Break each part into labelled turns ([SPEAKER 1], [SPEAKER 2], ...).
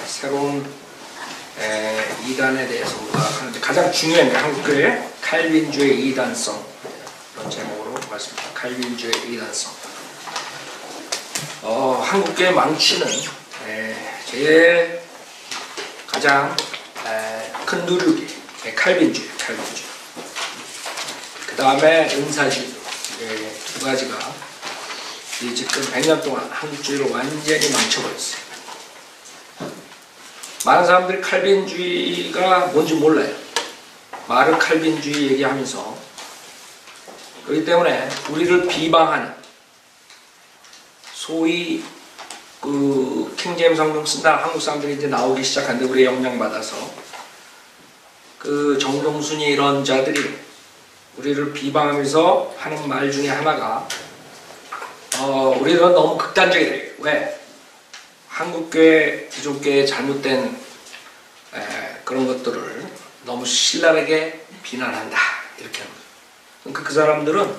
[SPEAKER 1] 새로운 이단에 대해서 우리가 하는데 가장 중요한 게 한국교회 칼빈주의 이단성 이런 제목으로 말씀드립니다. 칼빈주의 이단성. 한국교회 망치는 제일 가장 큰 누르기 칼빈주의. 그 다음에 은사주의 두 가지가 지금 100년 동안 한국주의를 완전히 망쳐버렸어요. 많은 사람들이 칼빈주의가 뭔지 몰라요. 마르 칼빈주의 얘기하면서. 그렇기 때문에 우리를 비방하는 소위 그 킹제임스 성경 쓴다 한국 사람들이 이제 나오기 시작한데 우리의 영향받아서 그 정동순이 이런 자들이 우리를 비방하면서 하는 말 중에 하나가 우리는 너무 극단적이다. 왜? 한국교회, 기존교회의 잘못된 그런 것들을 너무 신랄하게 비난한다. 이렇게 합니다. 그러니까 그 사람들은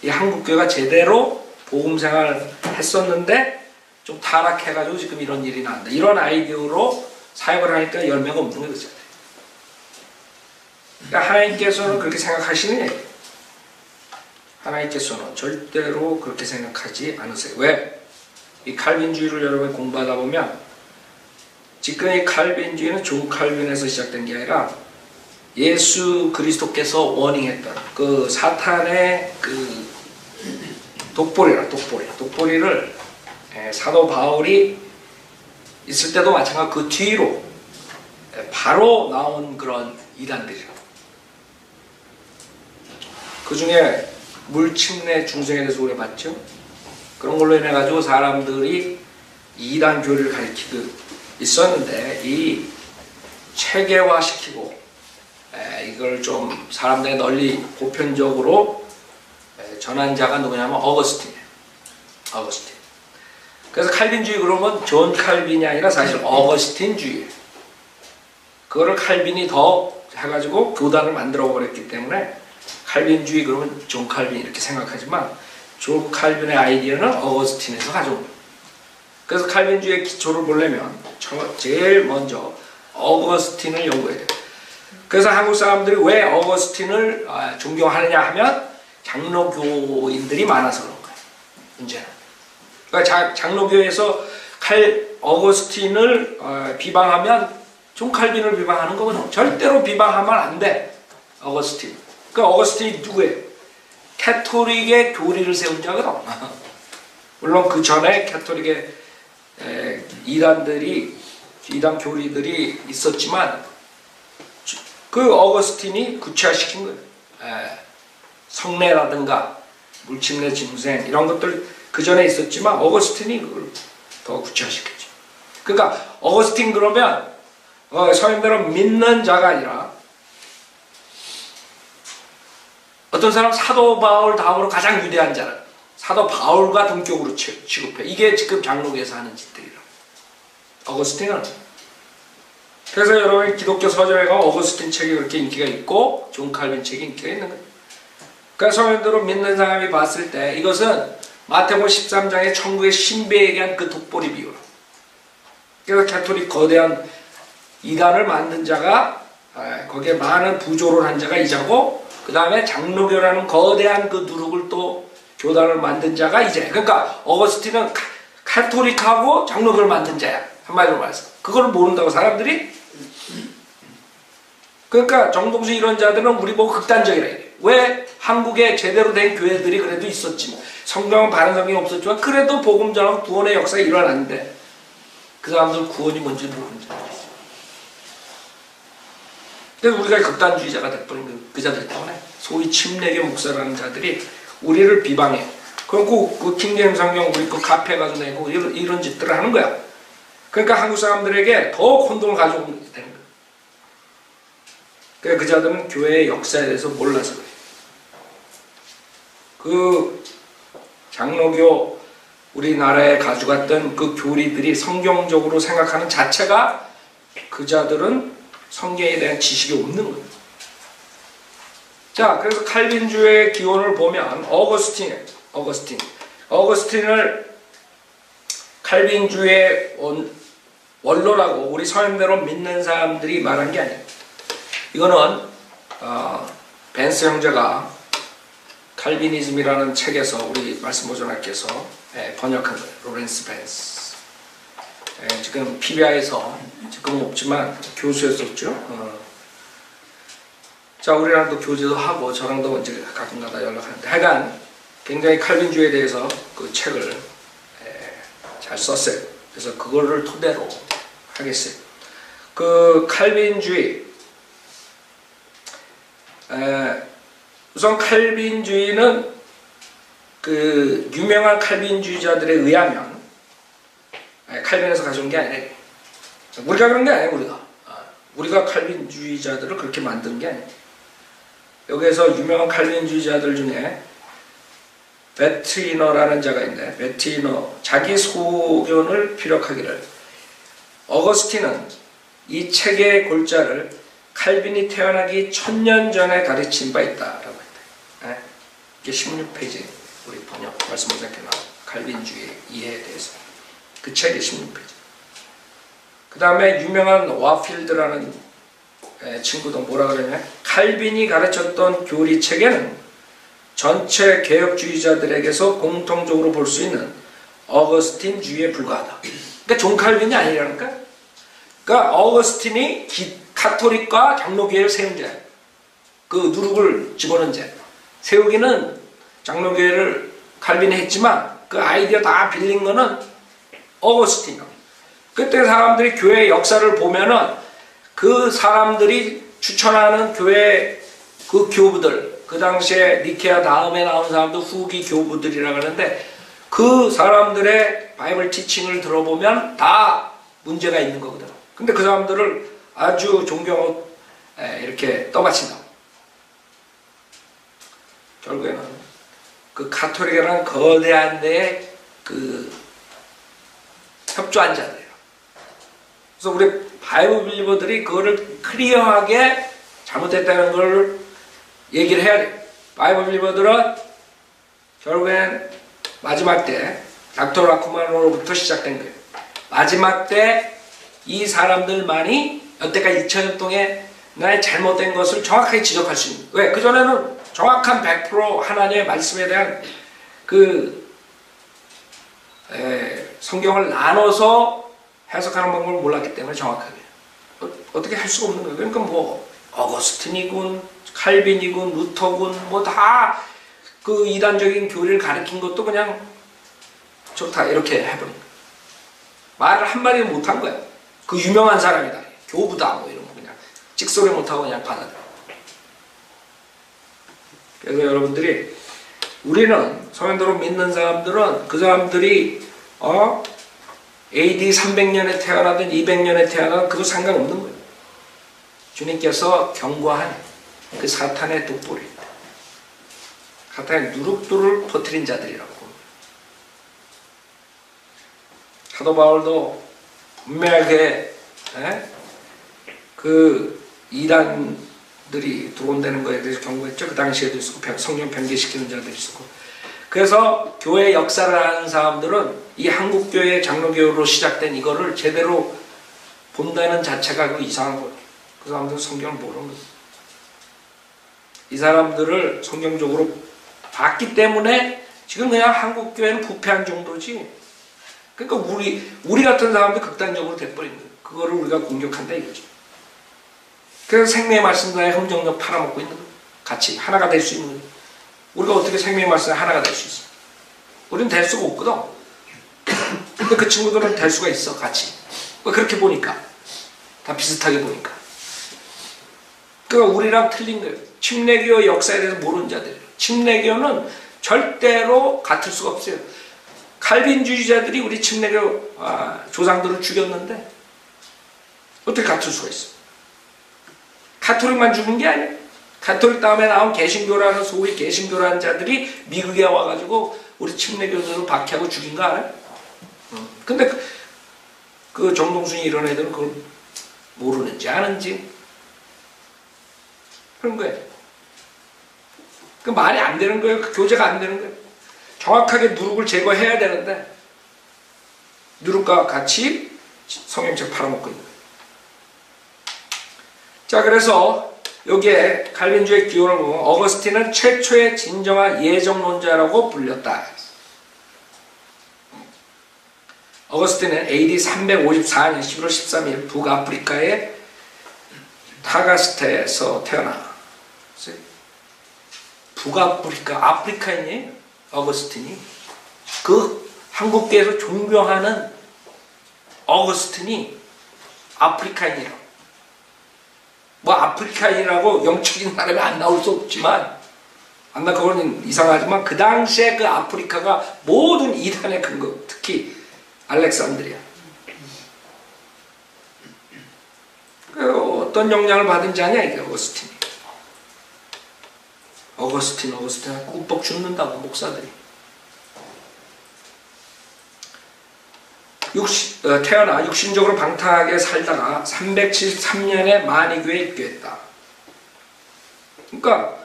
[SPEAKER 1] 이 한국교회가 제대로 복음생활을 했었는데 좀 타락해가지고 지금 이런 일이 난다. 이런 아이디어로 사역을 하니까 열매가 없는 거죠. 그러니까 하나님께서는 그렇게 생각하시느냐? 하나님께서는 절대로 그렇게 생각하지 않으세요. 왜? 이 칼빈주의를 여러분이 공부하다 보면 지금 이 칼빈주의는 존 칼빈에서 시작된 게 아니라 예수 그리스도께서 워닝했던 그 사탄의 그 독보리를 사도 바울이 있을 때도 마찬가지로 그 뒤로 바로 나온 그런 이단들이에요. 그 중에 물침례 중생에 대해서 우리가 봤죠? 그런 걸로 인해 가지고 사람들이 이단 교리를 가르치고 있었는데 이 체계화시키고 이걸 좀 사람들에 널리 보편적으로 전한 자가 누구냐면 어거스틴이에요. 어거스틴. 그래서 칼빈주의 그러면 존 칼빈이 아니라 사실 어거스틴주의예요. 그거를 칼빈이 더 해가지고 교단을 만들어 버렸기 때문에 칼빈주의 그러면 존 칼빈 이렇게 생각하지만 존 칼빈의 아이디어는 어거스틴에서 가져온 거예요. 그래서 칼빈주의의 기초를 보려면 제일 먼저 어거스틴을 연구해야 돼요. 그래서 한국 사람들이 왜 어거스틴을 존경하느냐 하면 장로교인들이 많아서 그런 거예요. 문제는. 그러니까 장로교에서 어거스틴을 비방하면 존 칼빈을 비방하는 거거든. 절대로 비방하면 안 돼. 어거스틴. 그러니까 어거스틴이 누구예요? 캐토릭의 교리를 세운 자거든. 물론 그 전에 캐토릭의 이단 교리들이 있었지만 그 어거스틴이 구체화시킨 거예요. 성례라든가 물침례 짐승 이런 것들 그 전에 있었지만 어거스틴이 그걸 더 구체화시켰죠. 그러니까 어거스틴 그러면 서인들은 믿는 자가 아니라 어떤 사람 사도 바울 다음으로 가장 위대한 자는 사도 바울과 동격으로 취급해. 이게 지금 장로교에서 하는 짓들이라. 어거스틴은. 그래서 여러분 기독교 서적에 가면 어거스틴 책이 그렇게 인기가 있고 존 칼빈 책이 인기가 있는 거예요. 그러니까 서인들은 믿는 사람이 봤을 때 이것은 마태복음 13장의 천국의 신비에 대한 그 독보리 비유. 그래서 캐토릭 거대한 이단을 만든 자가 거기에 많은 부조를 한 자가 이자고 그 다음에 장로교라는 거대한 그 누룩을 또 교단을 만든 자가 이제. 그러니까 어거스틴은 카톨릭하고 장로교를 만든 자야. 한마디로 말해서. 그걸 모른다고 사람들이. 그러니까 정동수 이런 자들은 우리 보고 극단적이라 이래. 왜 한국에 제대로 된 교회들이 그래도 있었지만 성경은 바른 성경이 없었지만 그래도 복음 전하고 구원의 역사가 일어났는데 그 사람들은 구원이 뭔지 모르는 자들이 있어요. 그래서 우리가 극단주의자가 돼버린 그 자들 때문에 소위 침례교 목사라는 자들이 우리를 비방해요. 그리고 그 킹제임스 성경 우리 그 카페 가서 내고 이런 짓들을 하는 거야. 그러니까 한국 사람들에게 더 혼돈을 가져오게 되는 거야. 그러니까 그 자들은 교회의 역사에 대해서 몰라서 그래요. 그 장로교 우리나라에 가져갔던 그 교리들이 성경적으로 생각하는 자체가 그 자들은 성경에 대한 지식이 없는 거예요. 자, 그래서 칼빈주의 기원을 보면 어거스틴을 칼빈주의 원로라고 우리 서양대로 믿는 사람들이 말한 게 아니에요. 이거는 벤스 형제가 칼비니즘이라는 책에서 우리 말씀보존학께서 번역한 거예요. 로렌스 벤스. 지금 PBI에서 지금은 없지만 교수였었죠. 자, 우리랑도 교제도 하고 저랑도 이제 가끔가다 연락하는데 하여간 굉장히 칼빈주의에 대해서 그 책을 잘 썼어요. 그래서 그거를 토대로 하겠어요. 그 칼빈주의, 우선 칼빈주의는 그 유명한 칼빈주의자들에 의하면 칼빈에서 가져온 게 아니라 우리가 그런 게 아니에요. 우리가 칼빈주의자들을 그렇게 만든 게 아니에요. 여기에서 유명한 칼빈주의자들 중에 베트이너라는 자가 있는데, 베트이너 자기 소견을 피력하기를 어거스틴은 이 책의 골자를 칼빈이 태어나기 1000년 전에 가르친 바 있다라고 했다. 이게 16페이지 우리 번역 말씀 보니까 나와. 칼빈주의 이해에 대해서 그 책이 16페이지. 그 다음에 유명한 와필드라는 친구도 뭐라 그러냐, 칼빈이 가르쳤던 교리책에는 전체 개혁주의자들에게서 공통적으로 볼 수 있는 어거스틴주의에 불과하다. 그러니까 존 칼빈이 아니라니까. 그러니까 어거스틴이 카톨릭과 장로교회를 세운 자예요. 그 누룩을 집어넣은 자예요. 세우기는 장로교회를 칼빈이 했지만 그 아이디어 다 빌린 거는 어거스틴이요. 그때 사람들이 교회 역사를 보면은 그 사람들이 추천하는 교회 그 교부들, 그 당시에 니케아 다음에 나온 사람들 후기 교부들이라고 하는데 그 사람들의 바이블 티칭을 들어보면 다 문제가 있는 거거든. 근데 그 사람들을 아주 존경하고 이렇게 떠받친다. 결국에는 그 카톨릭이라는 거대한 데에 그 협조한 자들이에요. 그래서 우리 바이블 빌리버들이 그거를 클리어하게 잘못했다는 걸 얘기를 해야 돼요. 바이블 빌리버들은 결국엔 마지막 때 닥터 라쿠만으로부터 시작된 거예요. 마지막 때 이 사람들만이 여태까지 2000년 동안 나의 잘못된 것을 정확하게 지적할 수 있는. 왜? 그전에는 정확한 100% 하나님의 말씀에 대한 그 성경을 나눠서 해석하는 방법을 몰랐기 때문에 정확하게 어떻게 할 수가 없는 거예요. 그러니까 뭐 어거스틴이군 칼빈이군 루터군 뭐 다 그 이단적인 교리를 가르친 것도 그냥 좋다 이렇게 해버린 거예요. 말을 한마디 못한 거야. 그 유명한 사람이다, 교부다 뭐 이런 거 그냥 찍소리 못하고 그냥 받아들여. 그래서 여러분들이, 우리는 서양대로 믿는 사람들은 그 사람들이 AD 300년에 태어나든 200년에 태어나든 그거 상관없는 거예요. 주님께서 경고한 그 사탄의 독보리, 사탄의 누룩돌을 퍼뜨린 자들이라고. 사도 바울도 분명하게 그 이단들이 들어온다는 거에 대해서 경고했죠. 그 당시에도 있었고 성령 변개시키는 자들이 있었고. 그래서 교회 역사를 하는 사람들은 이 한국교회 장로교회로 시작된 이거를 제대로 본다는 자체가 그 이상한 거예요. 그 사람들은 성경을 모르는 거예요. 이 사람들을 성경적으로 봤기 때문에 지금 그냥 한국교회는 부패한 정도지. 그러니까 우리 같은 사람도 극단적으로 돼버린 거예요. 그거를 우리가 공격한다 이거죠. 그래서 생명의 말씀과의 흥정력 팔아먹고 있는 거예요. 같이 하나가 될 수 있는 거예요. 우리가 어떻게 생명의 말씀에 하나가 될 수 있어? 우리는 될 수가 없거든. 근데 그 친구들은 될 수가 있어, 같이. 그렇게 보니까. 다 비슷하게 보니까. 그러니까 우리랑 틀린 거예요. 침례교 역사에 대해서 모르는 자들이에요. 침례교는 절대로 같을 수가 없어요. 칼빈주의자들이 우리 침례교 조상들을 죽였는데 어떻게 같을 수가 있어? 가톨릭만 죽은 게 아니에요. 가톨릭 다음에 나온 개신교라는 소위 개신교라는 자들이 미국에 와가지고 우리 침례교들을 박해하고 죽인 거 알아요? 근데 그 정동순이 이런 애들은 그걸 모르는지 아는지 그런 거예요. 그 말이 안 되는 거예요. 그 교제가 안 되는 거예요. 정확하게 누룩을 제거해야 되는데 누룩과 같이 성경책 팔아먹고 있는 거예요. 자, 그래서 여기에 칼빈주의 기원을 보면 어거스틴은 최초의 진정한 예정론자라고 불렸다. 어거스틴은 AD 354년 11월 13일 북아프리카의 타가스테에서 태어나. 북아프리카, 아프리카인이에요. 어거스틴이. 그 한국계에서 존경하는 어거스틴이 아프리카인이라고. 뭐 아프리카인이라고 영적인 사람이 안 나올 수 없지만, 그건 이상하지만 그 당시에 그 아프리카가 모든 이단의 근거, 특히 알렉산드리아. 어떤 영향을 받은지 아냐, 이게 어거스틴이. 어거스틴 꿀뻑 죽는다고, 목사들이. 태어나 육신적으로 방탕하게 살다가 373년에 마니교에 입교했다. 그러니까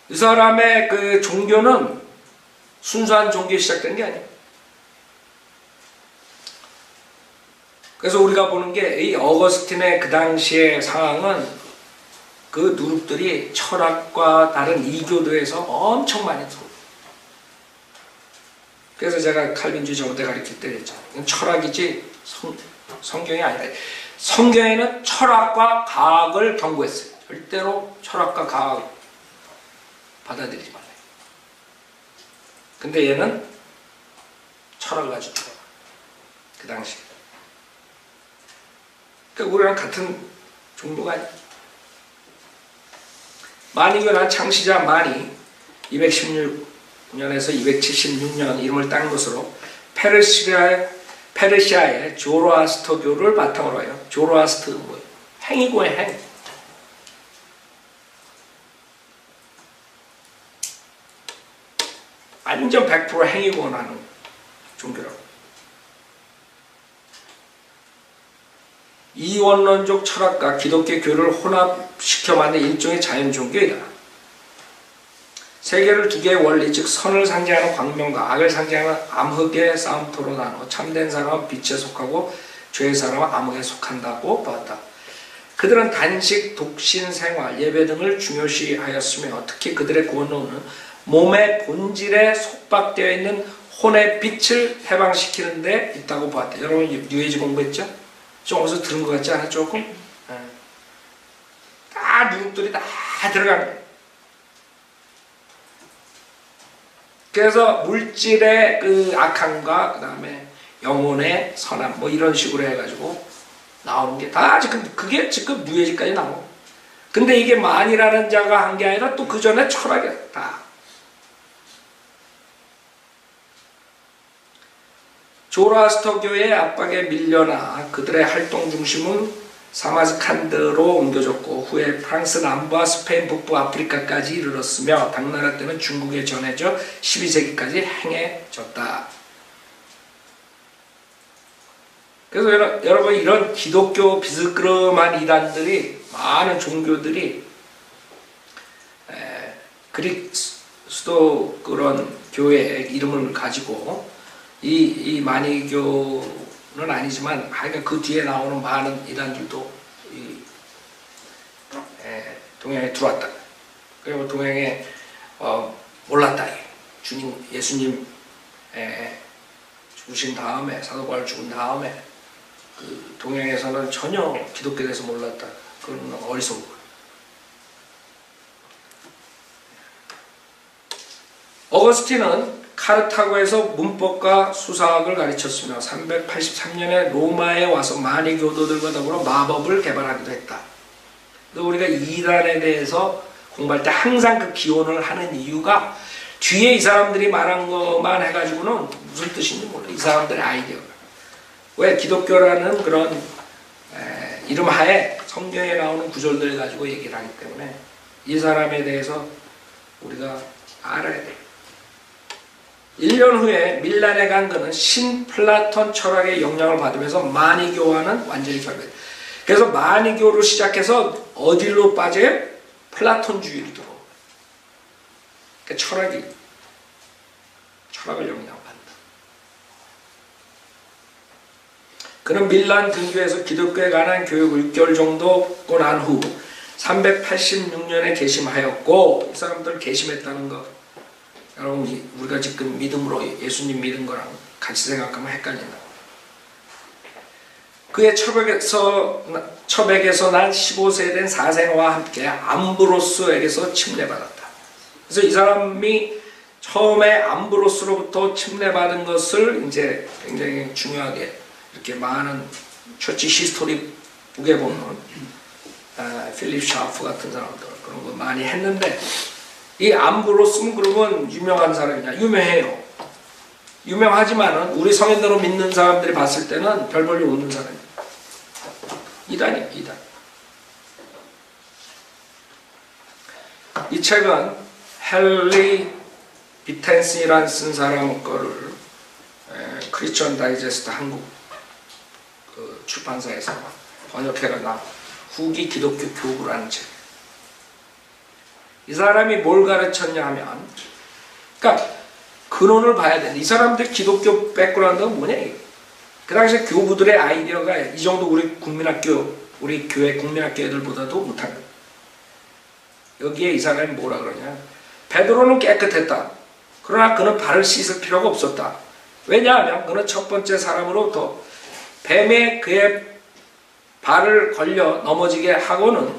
[SPEAKER 1] 이 사람의 그 종교는 순수한 종교에 시작된 게 아니에요. 그래서 우리가 보는 게 이 어거스틴의 그 당시의 상황은 그 누룩들이 철학과 다른 이교도에서 엄청 많이 들어요. 그래서 제가 칼빈주의 저번 때 가르칠 때 그랬죠. 이건 철학이지 성경이 아니라. 성경에는 철학과 과학을 경고했어요. 절대로 철학과 과학을 받아들이지 말아요. 근데 얘는 철학을 가지고 들어가. 그 당시에. 그러니까 우리랑 같은 종교가 아니에요. 마니교는 창시자 마니 216년에서 276년 이름을 딴 것으로 페르시아의 조로아스터교를 바탕으로 해요. 조로아스터는 뭐예요? 행이고의 행. 완전 100% 행이고하는 종교라고. 이원론적 철학과 기독교 교를 혼합시켜 만든 일종의 자연 종교이다. 세계를 두 개의 원리, 즉 선을 상징하는 광명과 악을 상징하는 암흑의 싸움터로 나눠 참된 사람은 빛에 속하고 죄의 사람은 암흑에 속한다고 보았다. 그들은 단식, 독신, 생활, 예배 등을 중요시하였으며 특히 그들의 구원론은 몸의 본질에 속박되어 있는 혼의 빛을 해방시키는 데 있다고 보았다. 여러분 뉴에이지 공부했죠? 좀 어디서 들은 것 같지 않아? 조금? 다 누룩들이 다 들어간 거예요. 그래서 물질의 그 악함과 그 다음에 영혼의 선함 뭐 이런 식으로 해가지고 나오는 게 다 지금 그게 지금 뉴에이지까지 나오고. 근데 이게 만이라는 자가 한 게 아니라 또 그 전에 철학이야 다. 조로아스터교의 압박에 밀려나 그들의 활동 중심은 사마르칸드로 옮겨졌고 후에 프랑스 남부와 스페인 북부 아프리카까지 이르렀으며 당나라 때는 중국에 전해져 12세기까지 행해졌다. 그래서 여러분 이런 기독교 비스그름한 이단들이 많은 종교들이 그리스도 그런 교회의 이름을 가지고 이 마니교는 아니지만 하여간 그 뒤에 나오는 많은 이단들도 동양에 들어왔다. 그리고 동양에 몰랐다. 주님 예수님 죽으신 다음에 사도 바울 죽은 다음에 그 동양에서는 전혀 기독교에 대해서 몰랐다. 그건 어리석은 거예요. 어거스틴은 카르타고에서 문법과 수사학을 가르쳤으며 383년에 로마에 와서 마니교도들과 더불어 마법을 개발하기도 했다. 우리가 이단에 대해서 공부할 때 항상 그 기원을 하는 이유가 뒤에 이 사람들이 말한 것만 해가지고는 무슨 뜻인지 몰라. 이 사람들의 아이디어가. 왜 기독교라는 그런 이름 하에 성경에 나오는 구절들을 가지고 얘기를 하기 때문에 이 사람에 대해서 우리가 알아야 돼. 1년 후에 밀란에 간 그는 신플라톤 철학의 영향을 받으면서 마니교와는 완전히 결別. 그래서 마니교로 시작해서 어디로 빠져요? 플라톤주의로 들어오고. 그러니까 철학을 영향받는다. 그는 밀란 근교에서 기독교에 관한 교육을 6개월 정도 받고 난 후 386년에 개심하였고, 이 사람들 개심했다는 거 여러분 우리가 지금 믿음으로 예수님 믿은 거랑 같이 생각하면 헷갈린다. 그의 처백에서 난 15세 된 사생아와 함께 암브로스에게서 침례받았다. 그래서 이 사람이 처음에 암브로스로부터 침례받은 것을 이제 굉장히 중요하게 이렇게 많은 처치 히스토리 북에 보면 필립 샤프 같은 사람들 그런 거 많이 했는데, 이 암브로스는 그러면 유명한 사람이냐? 유명해요. 유명하지만은 우리 성인으로 믿는 사람들이 봤을 때는 별 볼일 없는 사람이에요. 이단이에요, 이단. 이 책은 헨리 비텐슨이라는 쓴 사람 거를 크리스천 다이제스트 한국 그 출판사에서 번역해가 나 후기 기독교 교부라는 책. 이 사람이 뭘 가르쳤냐 하면, 그러니까 근원을 봐야 되는데, 이 사람들 기독교 백그라운드가 뭐냐 이게. 그 당시에 교부들의 아이디어가 이 정도 우리 교회 국민학교 애들보다도 못한 거예요. 여기에 이 사람이 뭐라 그러냐. 베드로는 깨끗했다. 그러나 그는 발을 씻을 필요가 없었다. 왜냐하면 그는 첫 번째 사람으로부터 뱀에 그의 발을 걸려 넘어지게 하고는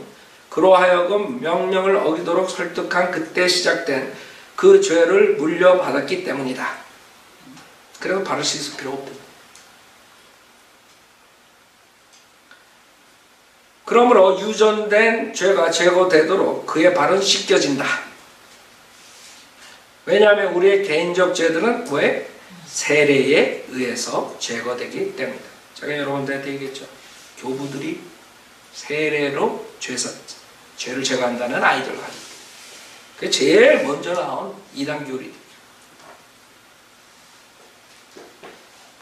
[SPEAKER 1] 그로 하여금 명령을 어기도록 설득한 그때 시작된 그 죄를 물려받았기 때문이다. 그래서 발을 씻을 필요 없다. 그러므로 유전된 죄가 제거되도록 그의 발은 씻겨진다. 왜냐하면 우리의 개인적 죄들은 왜? 세례에 의해서 제거되기 때문이다. 제가 여러분들한테 얘기했죠. 교부들이 세례로 죄를 제거한다는 아이디어를 가지고 있다. 그게 제일 먼저 나온 이단 교리.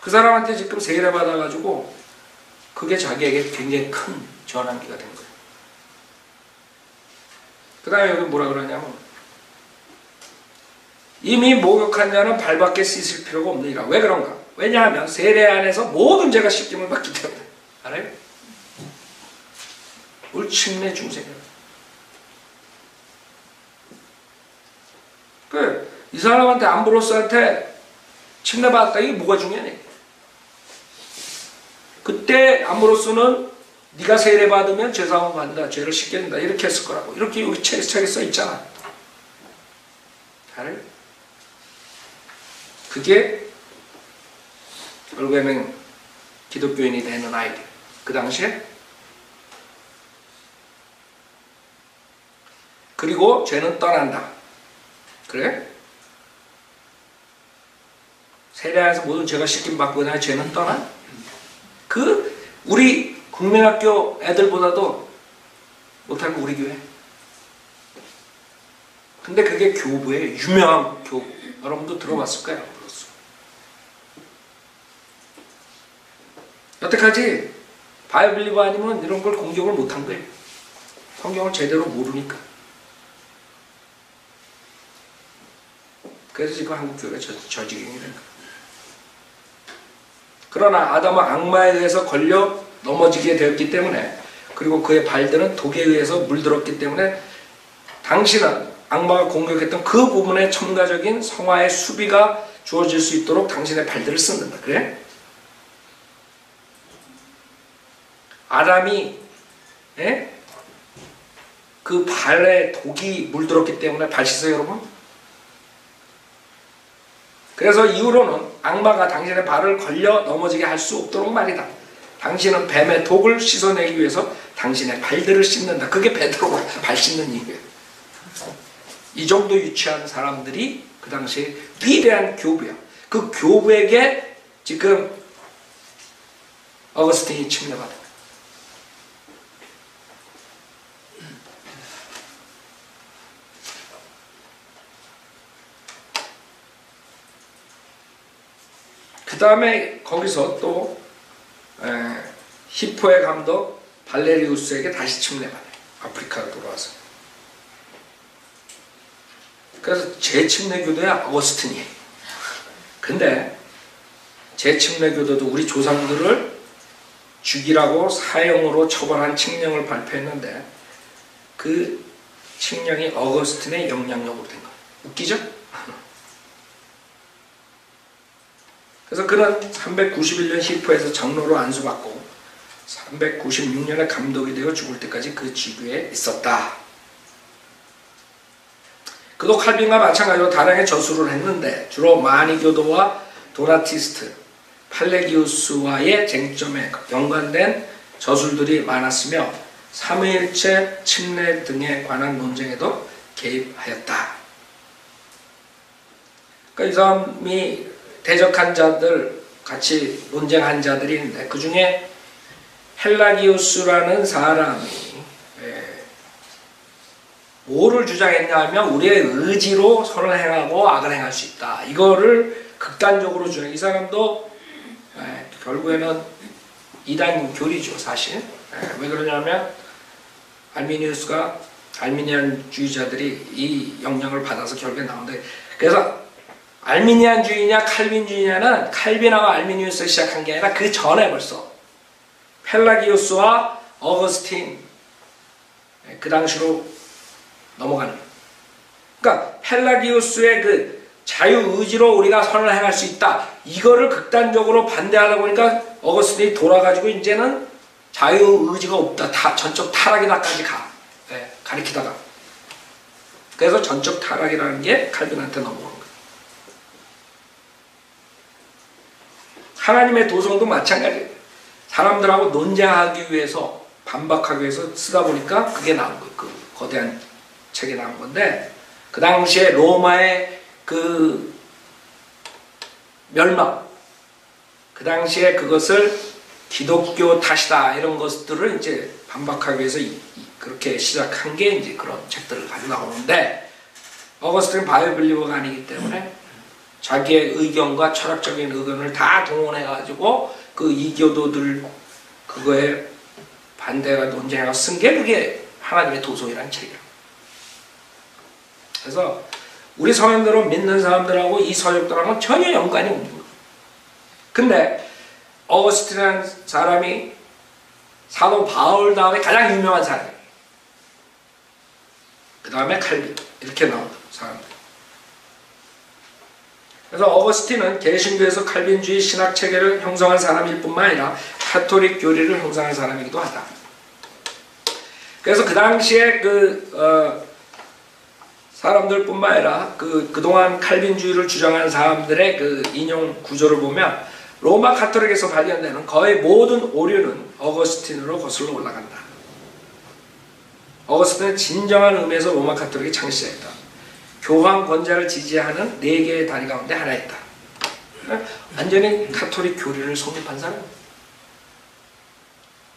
[SPEAKER 1] 그 사람한테 지금 세례 받아가지고 그게 자기에게 굉장히 큰 전환기가 된 거예요. 그 다음에 여기 뭐라 그러냐면, 이미 목욕한 자는 발밖에 씻을 필요가 없느니라. 왜 그런가? 왜냐하면 세례 안에서 모든 죄가 씻김을 받기 때문에. 알아요? 우리 침례 중생이에요. 이 사람한테 암브로스한테 침례 받았다. 이게 뭐가 중요하냐? 그때 암브로스는 네가 세례 받으면 죄사함을 받는다, 죄를 씻게 된다 이렇게 했을 거라고. 이렇게 여기 책에 써 있잖아. 알아요? 그게 결국에는 기독교인이 되는 아이디어. 그 당시에. 그리고 죄는 떠난다. 그래? 세례 안에서 모든 죄가 씻김 받고 나면 죄는 떠나? 우리 국민학교 애들보다도 못한 거 우리 교회. 근데 그게 교부의 유명한 교부. 여러분도 들어봤을 거예요. 여태까지 바이블리버 아니면 이런 걸 공격을 못한 거예요. 성경을 제대로 모르니까. 그래서 지금 한국 교회가 저 지경이 된 거예요. 그러나 아담은 악마에 의해서 걸려 넘어지게 되었기 때문에, 그리고 그의 발들은 독에 의해서 물들었기 때문에 당신은 악마가 공격했던 그 부분에 첨가적인 성화의 수비가 주어질 수 있도록 당신의 발들을 쓴다. 그래? 아담이 그 발에 독이 물들었기 때문에 발 씻어요, 여러분? 그래서 이후로는 악마가 당신의 발을 걸려 넘어지게 할 수 없도록 말이다. 당신은 뱀의 독을 씻어내기 위해서 당신의 발들을 씻는다. 그게 베드로가 발 씻는 이유예요. 이 정도 유치한 사람들이 그 당시에 위대한 교부야. 그 교부에게 지금 어거스틴이 침례받은 거예요. 그 다음에 거기서 또 히포의 감독 발레리우스에게 다시 침례받아요. 아프리카로 돌아와서. 그래서 재침례교도야 어거스틴이에요. 근데 재침례교도도 우리 조상들을 죽이라고 사형으로 처벌한 칙령을 발표했는데 그 칙령이 어거스틴의 영향력으로 된 거예요. 웃기죠? 그래서 그는 391년 히포에서 장로로 안수받고 396년에 감독이 되어 죽을 때까지 그 지교에 있었다. 그도 칼빈과 마찬가지로 다량의 저술을 했는데 주로 마니교도와 도나티스트, 팔레기우스와의 쟁점에 연관된 저술들이 많았으며 삼위일체 침례 등에 관한 논쟁에도 개입하였다. 그러니까 이 사람이 대적한 자들, 같이 논쟁한 자들이 있는데 그 중에 헬라기우스라는 사람이 뭐를 주장했냐 하면 우리의 의지로 선을 행하고 악을 행할 수 있다. 이거를 극단적으로 주장해. 이 사람도 결국에는 이단 교리죠, 사실. 왜 그러냐면 알미니안주의자들이 이 영향을 받아서 결국에 나오는데, 그래서 알미니안주의냐 칼빈주의냐는 칼빈하고 알미니우스에서 시작한 게 아니라 그 전에 벌써 펠라기우스와 어거스틴 그 당시로 넘어가는 거예요. 그러니까 펠라기우스의 그 자유의지로 우리가 선을 행할 수 있다. 이거를 극단적으로 반대하다 보니까 어거스틴이 돌아가지고 이제는 자유의지가 없다. 다 전적 타락이다까지 가리키다가. 그래서 전적 타락이라는 게 칼빈한테 넘어오는 거예요. 하나님의 도성도 마찬가지예요. 사람들하고 논쟁하기 위해서, 반박하기 위해서 쓰다 보니까 그게 나온 거예요. 그 거대한 책이 나온 건데, 그 당시에 로마의 그 멸망, 그 당시에 그것을 기독교 탓이다 이런 것들을 이제 반박하기 위해서 그렇게 시작한 게 이제 그런 책들을 가지고 나오는데, 어거스틴은 바이블리버가 아니기 때문에 자기의 의견과 철학적인 의견을 다 동원해가지고 그 이교도들 그거에 반대가 논쟁해서 쓴 게 그게 하나님의 도성이라는 책이에요. 그래서 우리 성인들은 믿는 사람들하고 이 서적들하고는 전혀 연관이 없는 거예요. 근데 어거스틴이라는 사람이 사도 바울 다음에 가장 유명한 사람이에요. 그 다음에 칼빈 이렇게 나오는 사람들. 그래서 어거스틴은 개신교에서 칼빈주의 신학 체계를 형성한 사람일 뿐만 아니라 카톨릭 교리를 형성한 사람이기도 하다. 그래서 그 당시에 사람들뿐만 아니라 그동안 칼빈주의를 주장하는 사람들의 그 인용 구조를 보면 로마 카톨릭에서 발견되는 거의 모든 오류는 어거스틴으로 거슬러 올라간다. 어거스틴은 진정한 의미에서 로마 카톨릭이 창시자였다. 교황 권자를 지지하는 4개의 다리 가운데 하나였다. 완전히 카톨릭 교리를 성립한 사람.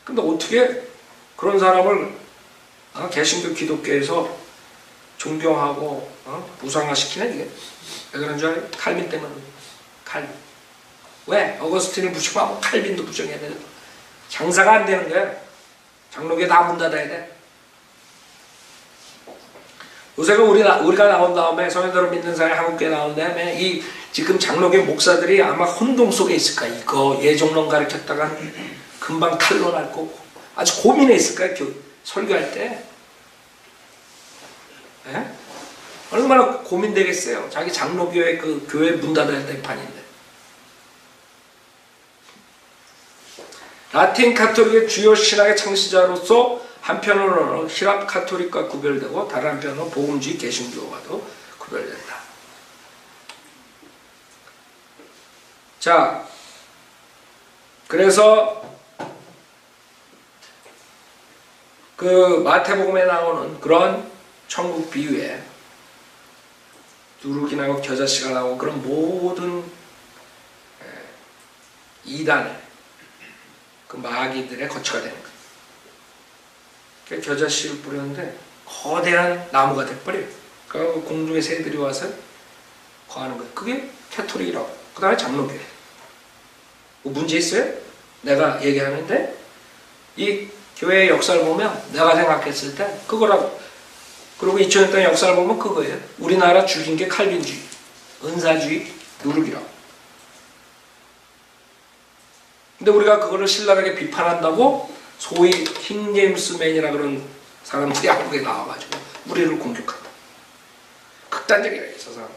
[SPEAKER 1] 근데 어떻게 그런 사람을 개신교 기독교에서 존경하고 무상화시키냐 이게? 왜 그런 줄 알아요? 칼빈 때문에. 칼빈. 왜? 어거스틴을 부정하고 칼빈도 부정해야 돼. 장사가 안 되는 거야. 장로교에 다 문 닫아야 돼. 요새가 우리가 나온 다음에 성인들을 믿는 사람이 한국교회 나온 다음에 이 지금 장로교 목사들이 아마 혼동 속에 있을 거야. 이거 예종론 가르쳤다가 금방 탄론할 거고 아주 고민해 있을 거야. 설교할 때. 에? 얼마나 고민되겠어요. 자기 장로교회 그 교회 문 닫아야 될 판인데. 라틴 카톨릭의 주요 신학의 창시자로서 한편으로는 히랍 카톨릭과 구별되고 다른 한편으로는 복음주의 개신교와도 구별된다. 자, 그래서 그 마태복음에 나오는 그런 천국 비유에 누룩이 나고 겨자씨가 나고 그런 모든 이단의 그 마귀들의 거처가 되는 거예요. 겨자씨를 뿌렸는데 거대한 나무가 돼버려요. 그러니까 공중의 새들이 와서 거하는 거예요. 그게 캐톨릭이라고. 그 다음에 장로교회. 뭐 문제 있어요? 내가 얘기하는데 이 교회의 역사를 보면 내가 생각했을 때 그거라고. 그리고 2000년 동안 역사를 보면 그거예요. 우리나라 죽인 게 칼빈주의, 은사주의, 누룩이라고. 근데 우리가 그거를 신랄하게 비판한다고 소위 킹제임스맨이라 그런 사람들이 한국에 나와가지고 우리를 공격한다. 극단적이라 저 사람들.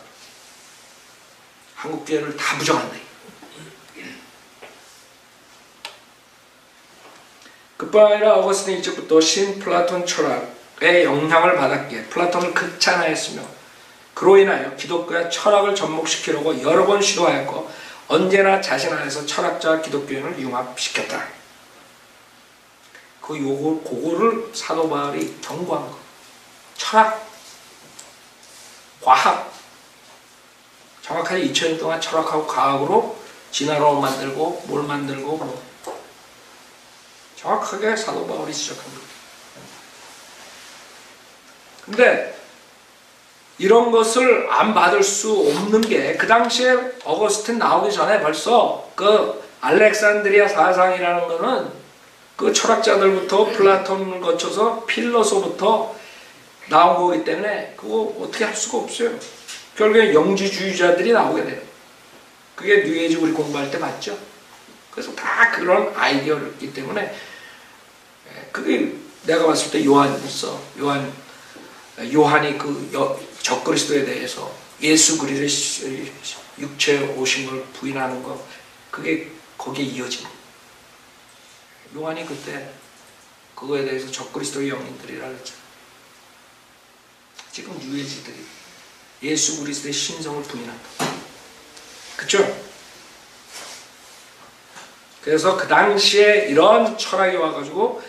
[SPEAKER 1] 한국 교회를 다 부정한다. 그뿐 아니라 어거스틴 일찍부터 신플라톤 철학의 영향을 받았기에 플라톤을 극찬하였으며 그로 인하여 기독교와 철학을 접목시키려고 여러 번 시도하였고 언제나 자신 안에서 철학자와 기독교인을 융합시켰다. 그거를 사도 바울이 경고한 거. 철학, 과학. 정확하게 2000년 동안 철학하고 과학으로 진화론을 만들고 뭘 만들고 뭐 정확하게 사도 바울이 지적한 거예요. 근데 이런 것을 안 받을 수 없는 게 그 당시에 어거스틴 나오기 전에 벌써 그 알렉산드리아 사상이라는 거는 그 철학자들부터 플라톤을 거쳐서 필로소부터 나온 거기 때문에 그거 어떻게 할 수가 없어요. 결국에 영지주의자들이 나오게 돼요. 그게 뉴에이지 우리 공부할 때 봤죠. 그래서 다 그런 아이디어였기 때문에 그게 내가 봤을 때 요한이 그 적그리스도에 대해서 예수 그리스도의 육체에 오신 걸 부인하는 거 그게 거기에 이어집니다. 요한이 그때 그거에 대해서 적그리스도의 영인들이라 그랬잖아요. 지금 뉴에이지들이 예수 그리스도의 신성을 부인한다. 그쵸? 그래서 그 당시에 이런 철학이 와가지고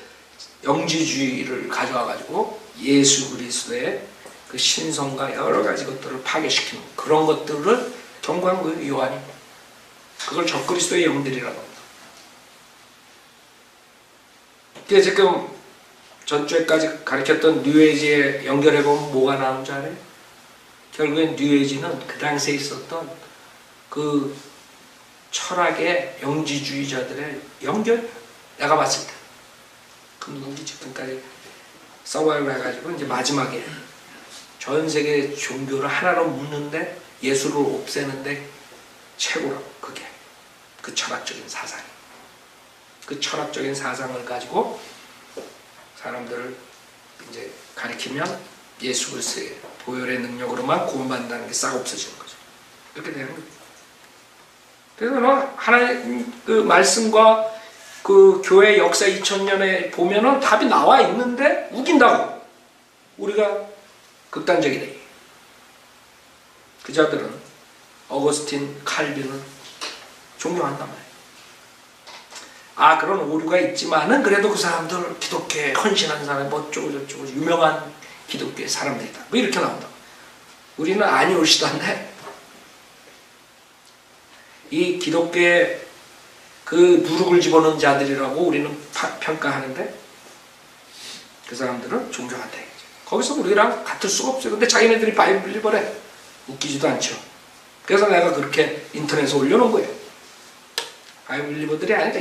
[SPEAKER 1] 영지주의를 가져와가지고 예수 그리스도의 그 신성과 여러 가지 것들을 파괴시키는 그런 것들을 경고한 거예요, 요한이. 그걸 적그리스도의 영들이라고 합니다. 그게 지금 전주에까지 가르쳤던 뉴에이지에 연결해보면 뭐가 나오는 줄 알아요? 결국엔 뉴에이지는 그 당시에 있었던 그 철학의 영지주의자들의 연결? 내가 봤을 때. 그 누군지 지금까지 서바이브 해가지고 이제 마지막에 전 세계 종교를 하나로 묶는데 예수를 없애는데 최고라고 그게 그 철학적인 사상이 그 철학적인 사상을 가지고 사람들을 이제 가리키면 예수 그리스도의 보혈의 능력으로만 구원받는다는 게 싹 없어지는 거죠. 이렇게 되는 거죠. 그래서 하나님 그 말씀과 그 교회 역사 2000년에 보면은 답이 나와 있는데 우긴다고 우리가 극단적이래. 그 자들은 어거스틴, 칼빈을 존경한단 말이에요. 아 그런 오류가 있지만은 그래도 그 사람들 기독교에 헌신한 사람 뭐 어쩌고 저쩌고 유명한 기독교의 사람들이다. 뭐 이렇게 나온다. 우리는 아니올지도 않네. 이 기독교에 그 누룩을 집어넣은 자들이라고 우리는 평가하는데 그 사람들은 존경한다. 거기서 우리랑 같을 수가 없어요. 근데 자기네들이 바이블 리버래. 웃기지도 않죠. 그래서 내가 그렇게 인터넷에 올려놓은 거예요. 바이블 리버들이 아니다.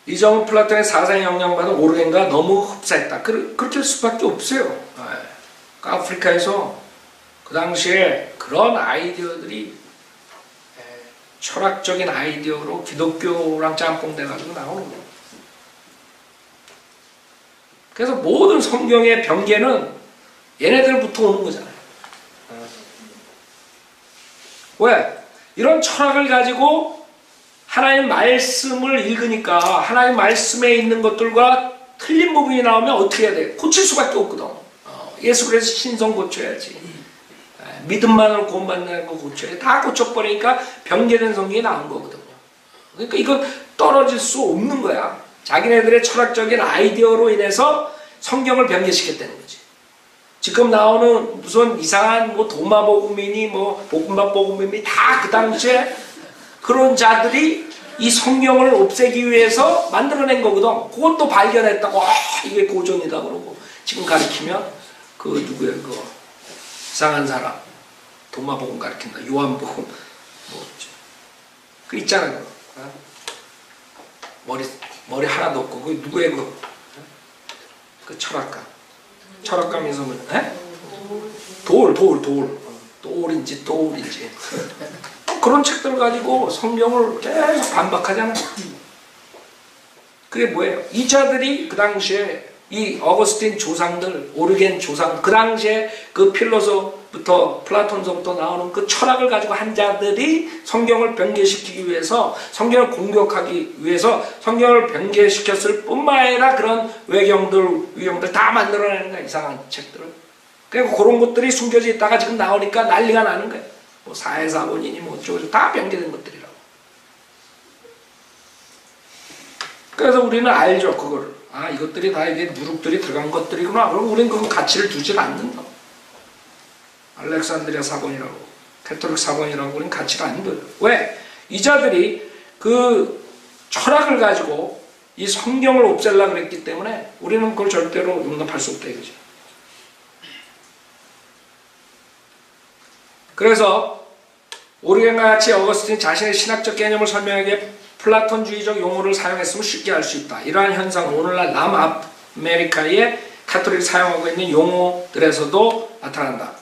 [SPEAKER 1] 이 점은 플라톤의 사상에 영향받은 오르겐과 너무 흡사했다. 그렇게 할 수밖에 없어요. 아프리카에서 그 당시에 그런 아이디어들이 철학적인 아이디어로 기독교랑 짬뽕 돼가지고 나오는 거예요. 그래서 모든 성경의 변개는 얘네들부터 오는 거잖아요. 왜? 이런 철학을 가지고 하나님 말씀을 읽으니까 하나님 말씀에 있는 것들과 틀린 부분이 나오면 어떻게 해야 돼? 고칠 수밖에 없거든. 예수 그래서 신성 고쳐야지. 믿음만으로 구원받는 거 고쳐야 다 고쳐버리니까 변개된 성경이 나온 거거든요. 그러니까 이건 떨어질 수 없는 거야. 자기네들의 철학적인 아이디어로 인해서 성경을 변개시켰다는 거지. 지금 나오는 무슨 이상한 뭐 도마복음이니 뭐 볶음밥복음이니 다 그 당시에 그런 자들이 이 성경을 없애기 위해서 만들어낸 거거든. 그것도 발견했다고 이게 고전이다 그러고 지금 가르치면 그 누구야 그 이상한 사람 도마복음 가르친다 요한복음 뭐 그 있잖아요. 머리 하나도 없고 그 누구예요 그 철학가 철학가면서 뭐 돌 또 옳은지 그런 책들을 가지고 성경을 계속 반박하잖아. 그게 뭐예요? 이 자들이 그 당시에 이 어거스틴 조상들, 오르겐 조상, 그 당시에 그 필로소부터 플라톤서부터 나오는 그 철학을 가지고 한 자들이 성경을 변개시키기 위해서, 성경을 공격하기 위해서 성경을 변개시켰을 뿐만 아니라 그런 위경들 다 만들어내는 거야, 이상한 책들을. 그리고 그런 것들이 숨겨져 있다가 지금 나오니까 난리가 나는 거야. 뭐 사회사본이니 뭐 어쩌고 다 변개된 것들이라고. 그래서 우리는 알죠, 그거를. 아, 이것들이 다 이게 누룩들이 들어간 것들이구나. 그럼 우리는 그 가치를 두질 않는다. 알렉산드리아 사본이라고, 캐톨릭 사본이라고 우리는 가치가 안 둬요. 왜? 이 자들이 그 철학을 가지고 이 성경을 없애려고 그랬기 때문에 우리는 그걸 절대로 용납할 수 없다 이거죠. 그래서 오르겐과 같이 어거스틴이 자신의 신학적 개념을 설명하기 위해 플라톤주의적 용어를 사용했으면 쉽게 알 수 있다. 이러한 현상은 오늘날 남아메리카의 카톨릭이 사용하고 있는 용어들에서도 나타난다.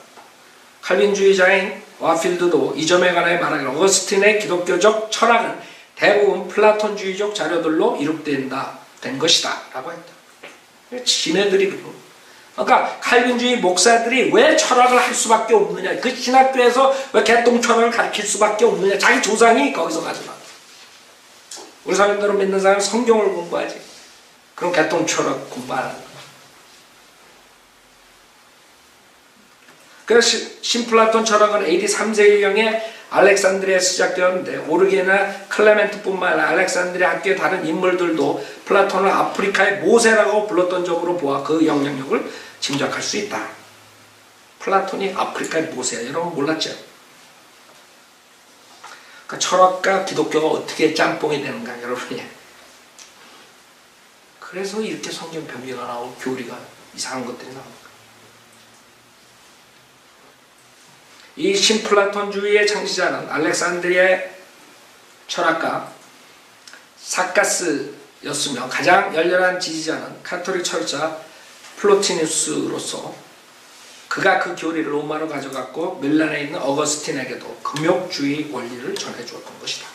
[SPEAKER 1] 칼빈주의자인 와필드도 이 점에 관해 말하기를 어거스틴의 기독교적 철학은 대부분 플라톤주의적 자료들로 이룩된 것이다 라고 했다. 지네들이 그러고. 그러니까 칼빈주의 목사들이 왜 철학을 할 수밖에 없느냐, 그 신학교에서 왜 개똥철학을 가르칠 수밖에 없느냐, 자기 조상이 거기서 가져가. 우리 사람들은 믿는 사람은 성경을 공부하지. 그럼 개똥철학 공부 안 하는 거야. 그래서 신플라톤 철학은 AD 3세기경에 알렉산드리아에서 시작되었는데 오르게나 클레멘트뿐만 아니라 알렉산드리아 학교의 다른 인물들도 플라톤을 아프리카의 모세라고 불렀던 점으로 보아 그 영향력을 짐작할 수 있다. 플라톤이 아프리카의 모세야. 여러분 몰랐죠? 그러니까 철학과 기독교가 어떻게 짬뽕이 되는가 여러분이. 그래서 이렇게 성경 변비가 나오고 교리가 이상한 것들이 나옵니다. 이 신플라톤주의의 창시자는 알렉산드리아의 철학가 사카스였으며 가장 열렬한 지지자는 카톨릭 철학자 플로티누스로서 그가 그 교리를 로마로 가져갔고 밀란에 있는 어거스틴에게도 금욕주의 원리를 전해주었던 것이다.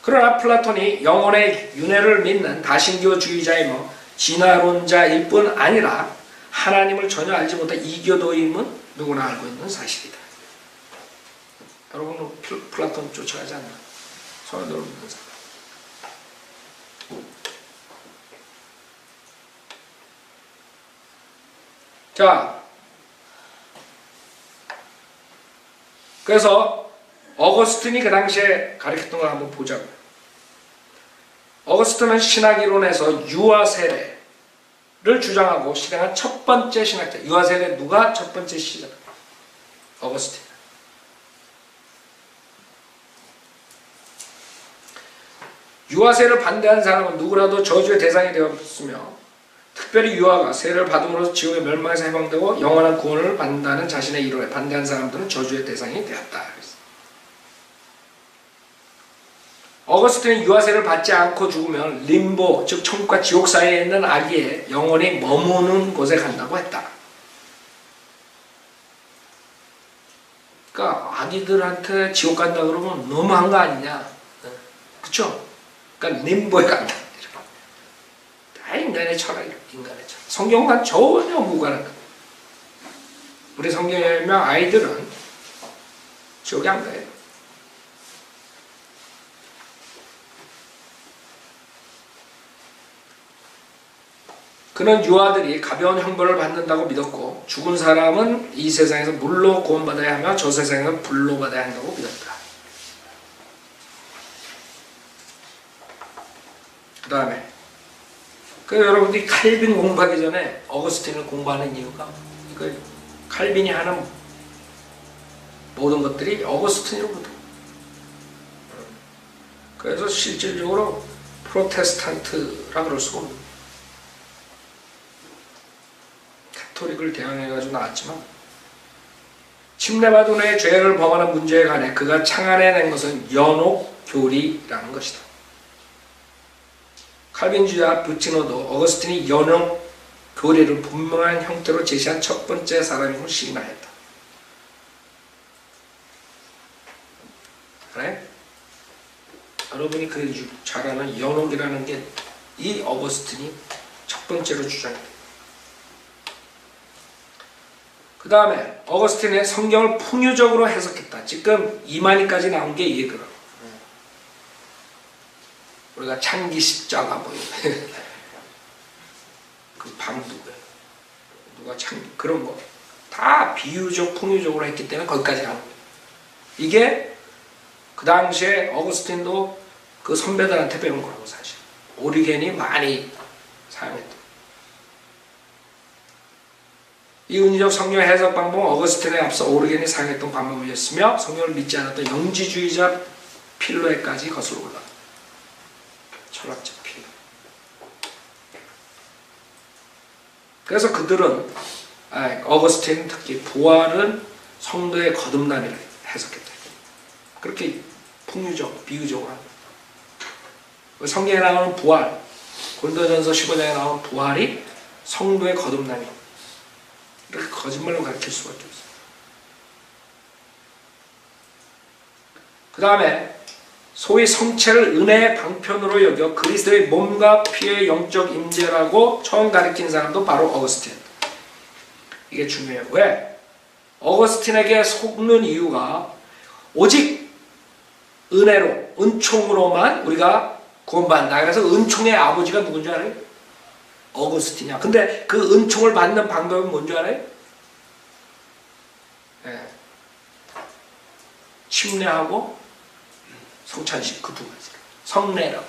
[SPEAKER 1] 그러나 플라톤이 영혼의 윤회를 믿는 다신교주의자이며 진화론자일 뿐 아니라 하나님을 전혀 알지 못한 이교도임은 누구나 알고 있는 사실이다. 여러분은 플라톤 쫓아가지 않나? 손을 들어 믿는 사람. 자, 그래서 어거스틴이 그 당시에 가르쳤던 걸 한번 보자고요. 어거스틴은 신학이론에서 유아 세례를 주장하고 실행한 첫 번째 신학자. 유아 세례 누가 첫 번째 시작? 어거스틴. 유아 세례를 반대한 사람은 누구라도 저주의 대상이 되었으며 특별히 유아가 세례를 받음으로써 지옥의 멸망에서 해방되고 영원한 구원을 받는다는 자신의 이론에 반대한 사람들은 저주의 대상이 되었다. 어거스틴이 유아 세례를 받지 않고 죽으면 림보, 즉 천국과 지옥 사이에 있는 아기의 영혼이 머무는 곳에 간다고 했다. 그러니까 아기들한테 지옥 간다 그러면 너무한 거 아니냐. 그렇죠? 그러니까 림보에 간다. 다 인간의 철학이에요. 인간의 철학. 성경과 전혀 무관한 거예요. 우리 성경에 보면 아이들은 지옥에 안 가요. 그는 유아들이 가벼운 형벌을 받는다고 믿었고 죽은 사람은 이 세상에서 물로 구원받아야 하며 저 세상에서 불로 받아야 한다고 믿었다. 그 다음에 여러분들이 칼빈 공부하기 전에 어거스틴을 공부하는 이유가 칼빈이 하는 모든 것들이 어거스틴으로부터. 그래서 실질적으로 프로테스탄트라 그럴 수가 없는 카톨릭을 대항해가지고 나왔지만 침례받은 후에 죄를 범하는 문제에 관해 그가 창안해낸 것은 연옥교리라는 것이다. 칼빈주의자 부티노도 어거스틴이 연옥교리를 교리를 분명한 형태로 제시한 첫 번째 사람임을 시인하였다. 그래? 여러분이 잘 아는 연옥이라는 게 이 어거스틴이 첫 번째로 주장했다. 그 다음에 어거스틴의 성경을 풍유적으로 해석했다. 지금 이만희까지 나온 게 이게 그럼. 우리가 창기 십자가 뭐 그 방도 누가 창기 그런 거 다 비유적 풍유적으로 했기 때문에 거기까지 가는 거예요. 이게 그 당시에 어거스틴도 그 선배들한테 배운 거라고 사실. 오리겐이 많이 사용했다. 이 은유적 성경 해석 방법은 어거스틴에 앞서 오리겐이 사용했던 방법이었으며 성경을 믿지 않았던 영지주의자 필로에까지 거슬러 올라가. 철학자 필로. 그래서 그들은 어거스틴 특히 부활은 성도의 거듭남이라 해석했다. 그렇게 풍유적, 비유적으로 합니다. 성경에 나오는 부활, 고린도전서 15장에 나오는 부활이 성도의 거듭남이 이렇게 거짓말로 가르칠 수밖에 없어요. 그 다음에 소위 성체를 은혜의 방편으로 여겨 그리스도의 몸과 피의 영적 임재라고 처음 가르친 사람도 바로 어거스틴. 이게 중요해요. 왜? 어거스틴에게 속는 이유가 오직 은혜로, 은총으로만 우리가 구원받는다. 그래서 은총의 아버지가 누군지 알아요? 어거스틴이야. 근데 그 은총을 받는 방법은 뭔지 알아요? 네. 침례하고 성찬식 그 두 가지. 성례라고.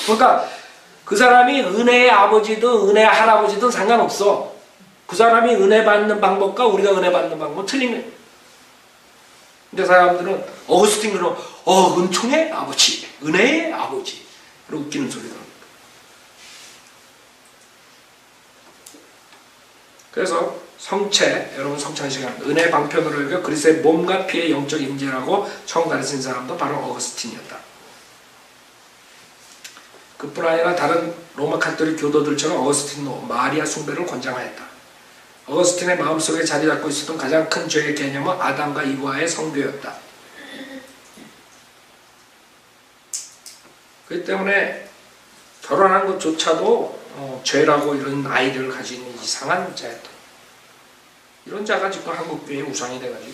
[SPEAKER 1] 그러니까 그 사람이 은혜의 아버지든 은혜의 할아버지든 상관없어. 그 사람이 은혜 받는 방법과 우리가 은혜 받는 방법은 틀린 거예요. 근데 사람들은 어거스틴 그러면 은총의 아버지, 은혜의 아버지 그러고 웃기는 소리가 납니다. 그래서 성체, 여러분 성찬식 합니다. 은혜 방편으로 여겨 그리스도의 몸과 피의 영적 임재라고 처음 가르친 사람도 바로 어거스틴이었다. 그뿐 아니라 다른 로마 카톨릭 교도들처럼 어거스틴도 마리아 숭배를 권장하였다. 어거스틴의 마음속에 자리 잡고 있었던 가장 큰 죄의 개념은 아담과 이브와의 성교였다. 그렇기 때문에 결혼한 것조차도 죄라고 이런 아이들을 가지고 있는 이상한 자였다. 이런 자가 지금 한국교회의 우상이 돼가지고.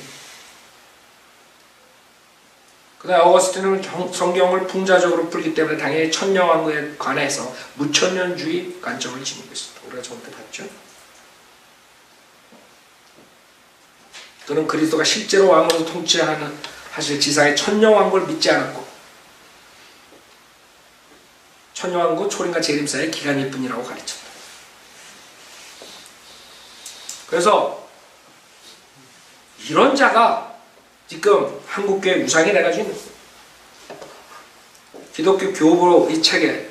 [SPEAKER 1] 그 다음에 어거스틴은 성경을 풍자적으로 풀기 때문에 당연히 천녀왕국에 관해서 무천년주의 관점을 지니고 있었다. 우리가 저번 때 봤죠? 그는 그리스도가 실제로 왕으로 통치하는 사실 지상의 천녀왕국을 믿지 않았고 천녀왕국 초림과 재림사의 기간일 뿐이라고 가르쳤다. 그래서 이런 자가 지금 한국교회 우상이 돼가지고 있는 거예요. 기독교 교보 이 책에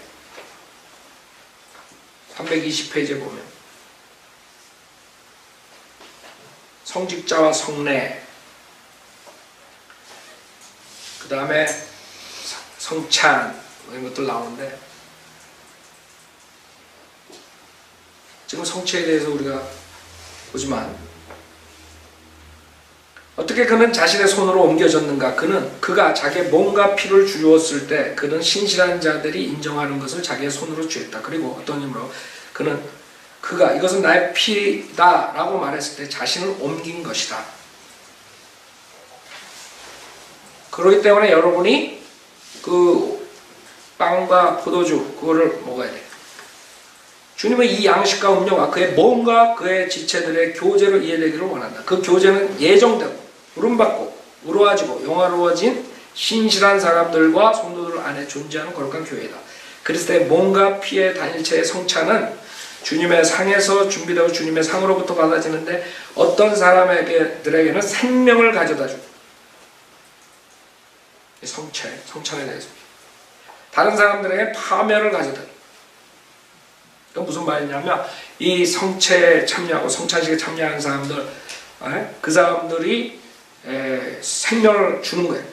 [SPEAKER 1] 320페이지에 보면 성직자와 성례, 그 다음에 성찬 이런 것들 나오는데 지금 성체에 대해서 우리가 보지만 어떻게 그는 자신의 손으로 옮겨졌는가? 그가 자기의 몸과 피를 주었을 때 그는 신실한 자들이 인정하는 것을 자기의 손으로 주었다. 그리고 어떤 힘으로 그가 이것은 나의 피다 라고 말했을 때 자신을 옮긴 것이다. 그렇기 때문에 여러분이 그 빵과 포도주 그거를 먹어야 돼요. 주님은 이 양식과 음료가 그의 몸과 그의 지체들의 교제로 이해되기를 원한다. 그 교제는 예정되고 부름받고 의로워지고 영화로워진 신실한 사람들과 성도들 안에 존재하는 거룩한 교회다. 그리스도의 몸과 피의 단일체의 성찬은 주님의 상에서 준비되고 주님의 상으로부터 받아지는데 어떤 사람들에게는 생명을 가져다 주고 성찬에 대해서 다른 사람들에게 파멸을 가져다 주고 그건 무슨 말이냐면 이 성체에 참여하고 성찬식에 참여하는 사람들 그 사람들이 생명을 주는 거예요.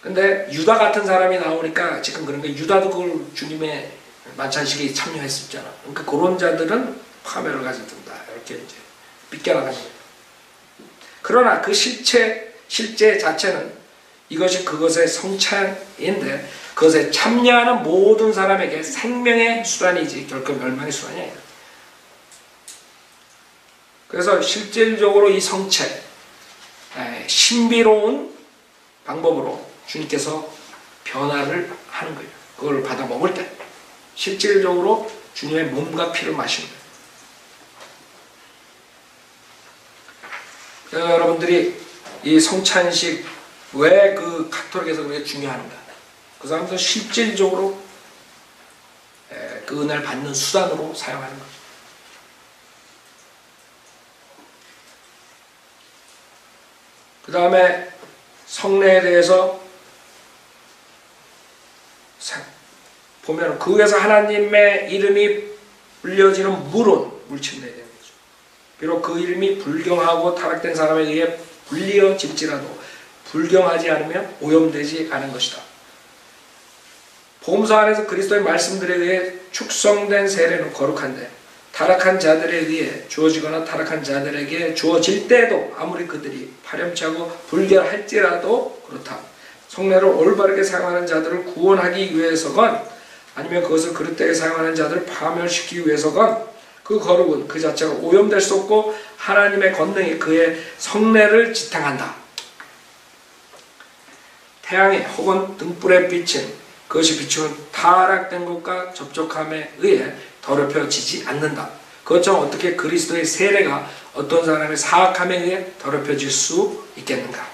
[SPEAKER 1] 근데 유다 같은 사람이 나오니까 지금 그런 게 유다도 그걸 주님의 만찬식에 참여했었잖아. 그러니까 그런 자들은 파멸을 가져든다. 이렇게 이제 빗겨나가는 거예요. 그러나 그 실체 자체는 이것이 그것의 성찬인데 그것에 참여하는 모든 사람에게 생명의 수단이지 결코 멸망의 수단이 아니다. 그래서 실질적으로 이 성체, 신비로운 방법으로 주님께서 변화를 하는 거예요. 그걸 받아 먹을 때 실질적으로 주님의 몸과 피를 마시는 거예요. 여러분들이 이 성찬식 왜 그 가톨릭에서 그게 중요한가? 그 사람들은 실질적으로 그 은혜를 받는 수단으로 사용하는 거죠. 그 다음에 성례에 대해서 보면 그 위에서 하나님의 이름이 불려지는 물은 물침례에 되는 거죠. 비록 그 이름이 불경하고 타락된 사람에 의해 불리어질지라도 불경하지 않으면 오염되지 않은 것이다. 복음서 안에서 그리스도의 말씀들에 의해 축성된 세례는 거룩한데 타락한 자들에 의해 주어지거나 타락한 자들에게 주어질 때도 아무리 그들이 파렴치하고 불결할지라도 그렇다. 성례를 올바르게 사용하는 자들을 구원하기 위해서건 아니면 그것을 그릇되게 사용하는 자들을 파멸시키기 위해서건 그 거룩은 그 자체가 오염될 수 없고 하나님의 권능이 그의 성례를 지탱한다. 태양에 혹은 등불에 비친 그것이 비추는 타락된 것과 접촉함에 의해 더럽혀지지 않는다. 그것처럼 어떻게 그리스도의 세례가 어떤 사람의 사악함에 의해 더럽혀질 수 있겠는가.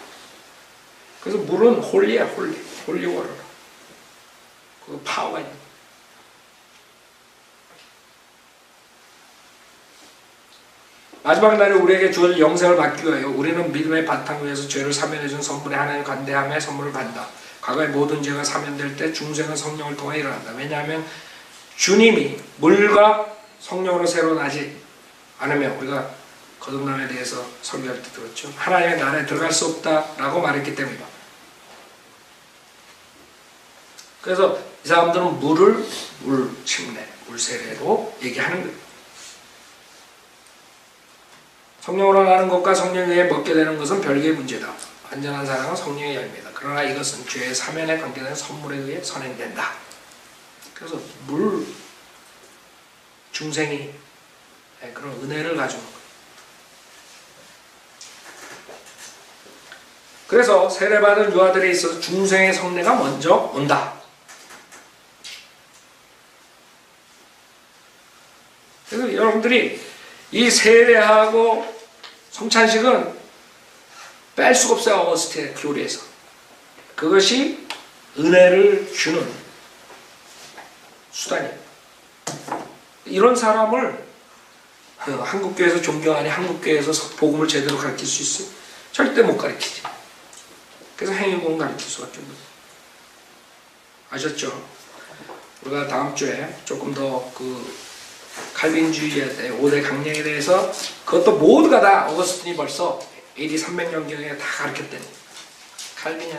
[SPEAKER 1] 그래서 물은 홀리야, 홀리워러. 그 파워가 있는 거야. 마지막 날에 우리에게 주어질 영생을 받기 위하여 우리는 믿음의 바탕 위에서 죄를 사면해준 성분의 하나님을 관대함의 선물을 받는다. 과거의 모든 죄가 사면될 때 중생은 성령을 통해 일어난다. 왜냐하면 주님이 물과 성령으로 새로 나지 않으면 우리가 거듭남에 대해서 설교할 때 들었죠. 하나님의 나라에 들어갈 수 없다라고 말했기 때문이다. 그래서 이 사람들은 물을 물침례, 물세례로 얘기하는 거예요. 성령으로 나는 것과 성령에 의해 먹게 되는 것은 별개의 문제다. 완전한 사랑은 성령의 열매다. 그러나 이것은 죄의 사면에 관계된 선물에 의해 선행된다. 그래서 물 중생이 그런 은혜를 가지고 있는 거예요. 그래서 세례받은 유아들에 있어서 중생의 성례가 먼저 온다. 그래서 여러분들이 이 세례하고 성찬식은 뺄 수가 없어요. 어거스틴의 교리에서. 그것이 은혜를 주는 수단이에요. 이런 사람을 한국교회에서 존경하니 한국교회에서 복음을 제대로 가르칠 수 있어요? 절대 못 가르치지. 그래서 행위공을 가르칠 수밖에 없는 거예요. 아셨죠? 우리가 다음 주에 조금 더 그 칼빈주의에 대해 5대 강령에 대해서 그것도 모두가 다 어거스틴이 벌써 AD 300년경에 다 가르쳤대요. 칼빈이